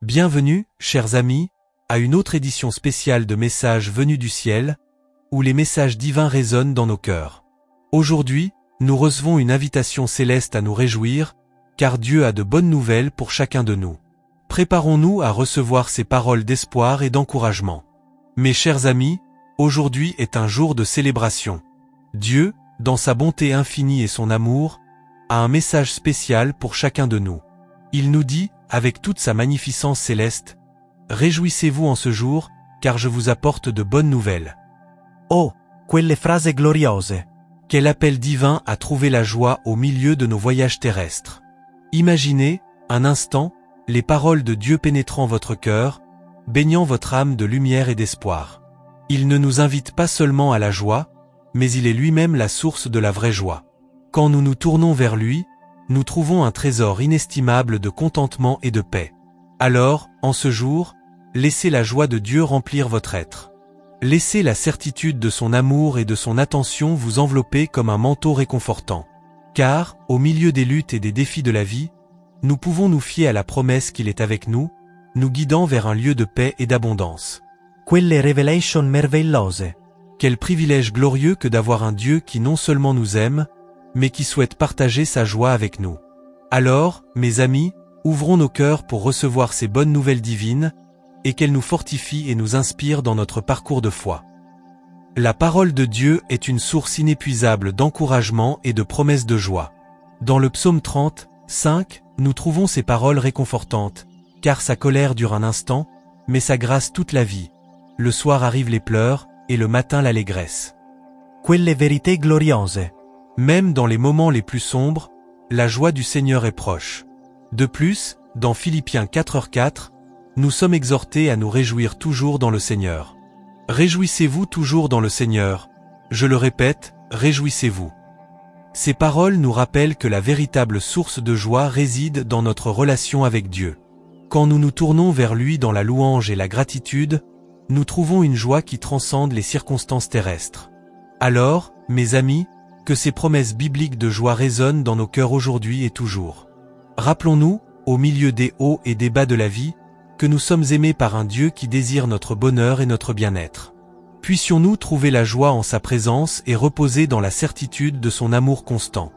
Bienvenue, chers amis, à une autre édition spéciale de Messages venus du ciel, où les messages divins résonnent dans nos cœurs. Aujourd'hui, nous recevons une invitation céleste à nous réjouir, car Dieu a de bonnes nouvelles pour chacun de nous. Préparons-nous à recevoir ces paroles d'espoir et d'encouragement. Mes chers amis, aujourd'hui est un jour de célébration. Dieu, dans sa bonté infinie et son amour, a un message spécial pour chacun de nous. Il nous dit, avec toute sa magnificence céleste, « Réjouissez-vous en ce jour, car je vous apporte de bonnes nouvelles. » Oh, quelle frase gloriose! Quel appel divin à trouver la joie au milieu de nos voyages terrestres. Imaginez, un instant, les paroles de Dieu pénétrant votre cœur, baignant votre âme de lumière et d'espoir. Il ne nous invite pas seulement à la joie, mais il est lui-même la source de la vraie joie. Quand nous nous tournons vers lui, nous trouvons un trésor inestimable de contentement et de paix. Alors, en ce jour, laissez la joie de Dieu remplir votre être. Laissez la certitude de son amour et de son attention vous envelopper comme un manteau réconfortant. Car, au milieu des luttes et des défis de la vie, nous pouvons nous fier à la promesse qu'il est avec nous, nous guidant vers un lieu de paix et d'abondance. Quelle révélation merveilleuse! Quel privilège glorieux que d'avoir un Dieu qui non seulement nous aime, mais qui souhaite partager sa joie avec nous. Alors, mes amis, ouvrons nos cœurs pour recevoir ces bonnes nouvelles divines, et qu'elles nous fortifient et nous inspirent dans notre parcours de foi. La parole de Dieu est une source inépuisable d'encouragement et de promesses de joie. Dans le psaume 30, 5, nous trouvons ces paroles réconfortantes, car sa colère dure un instant, mais sa grâce toute la vie. Le soir arrivent les pleurs, et le matin l'allégresse. Quelle vérité glorieuse! Même dans les moments les plus sombres, la joie du Seigneur est proche. De plus, dans Philippiens 4:4, nous sommes exhortés à nous réjouir toujours dans le Seigneur. Réjouissez-vous toujours dans le Seigneur. Je le répète, réjouissez-vous. Ces paroles nous rappellent que la véritable source de joie réside dans notre relation avec Dieu. Quand nous nous tournons vers lui dans la louange et la gratitude, nous trouvons une joie qui transcende les circonstances terrestres. Alors, mes amis, que ces promesses bibliques de joie résonnent dans nos cœurs aujourd'hui et toujours. Rappelons-nous, au milieu des hauts et des bas de la vie, que nous sommes aimés par un Dieu qui désire notre bonheur et notre bien-être. Puissions-nous trouver la joie en sa présence et reposer dans la certitude de son amour constant.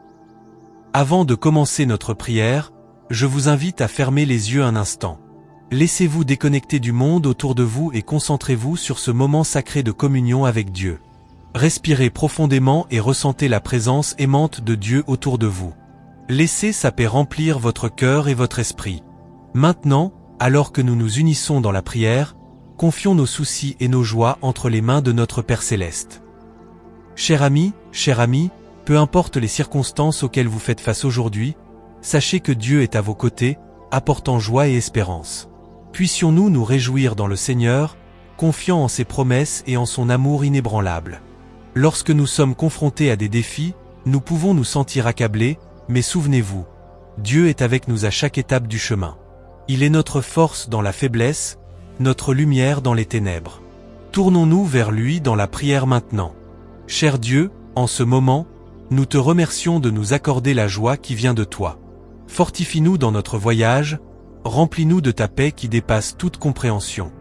Avant de commencer notre prière, je vous invite à fermer les yeux un instant. Laissez-vous déconnecter du monde autour de vous et concentrez-vous sur ce moment sacré de communion avec Dieu. Respirez profondément et ressentez la présence aimante de Dieu autour de vous. Laissez sa paix remplir votre cœur et votre esprit. Maintenant, alors que nous nous unissons dans la prière, confions nos soucis et nos joies entre les mains de notre Père Céleste. Chers amis, peu importe les circonstances auxquelles vous faites face aujourd'hui, sachez que Dieu est à vos côtés, apportant joie et espérance. Puissions-nous nous réjouir dans le Seigneur, confiant en ses promesses et en son amour inébranlable. Lorsque nous sommes confrontés à des défis, nous pouvons nous sentir accablés, mais souvenez-vous, Dieu est avec nous à chaque étape du chemin. Il est notre force dans la faiblesse, notre lumière dans les ténèbres. Tournons-nous vers lui dans la prière maintenant. Cher Dieu, en ce moment, nous te remercions de nous accorder la joie qui vient de toi. Fortifie-nous dans notre voyage, remplis-nous de ta paix qui dépasse toute compréhension.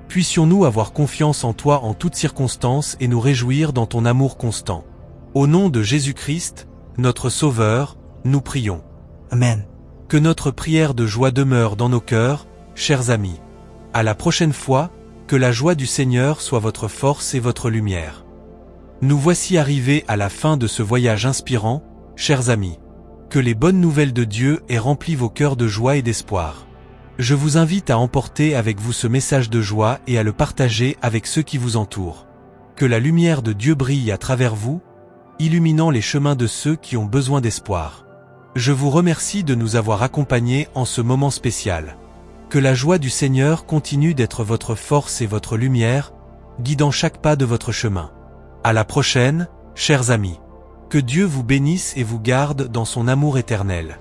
Puissions-nous avoir confiance en toi en toutes circonstances et nous réjouir dans ton amour constant. Au nom de Jésus-Christ, notre Sauveur, nous prions. Amen. Que notre prière de joie demeure dans nos cœurs, chers amis. À la prochaine fois, que la joie du Seigneur soit votre force et votre lumière. Nous voici arrivés à la fin de ce voyage inspirant, chers amis. Que les bonnes nouvelles de Dieu aient rempli vos cœurs de joie et d'espoir. Je vous invite à emporter avec vous ce message de joie et à le partager avec ceux qui vous entourent. Que la lumière de Dieu brille à travers vous, illuminant les chemins de ceux qui ont besoin d'espoir. Je vous remercie de nous avoir accompagnés en ce moment spécial. Que la joie du Seigneur continue d'être votre force et votre lumière, guidant chaque pas de votre chemin. À la prochaine, chers amis. Que Dieu vous bénisse et vous garde dans son amour éternel.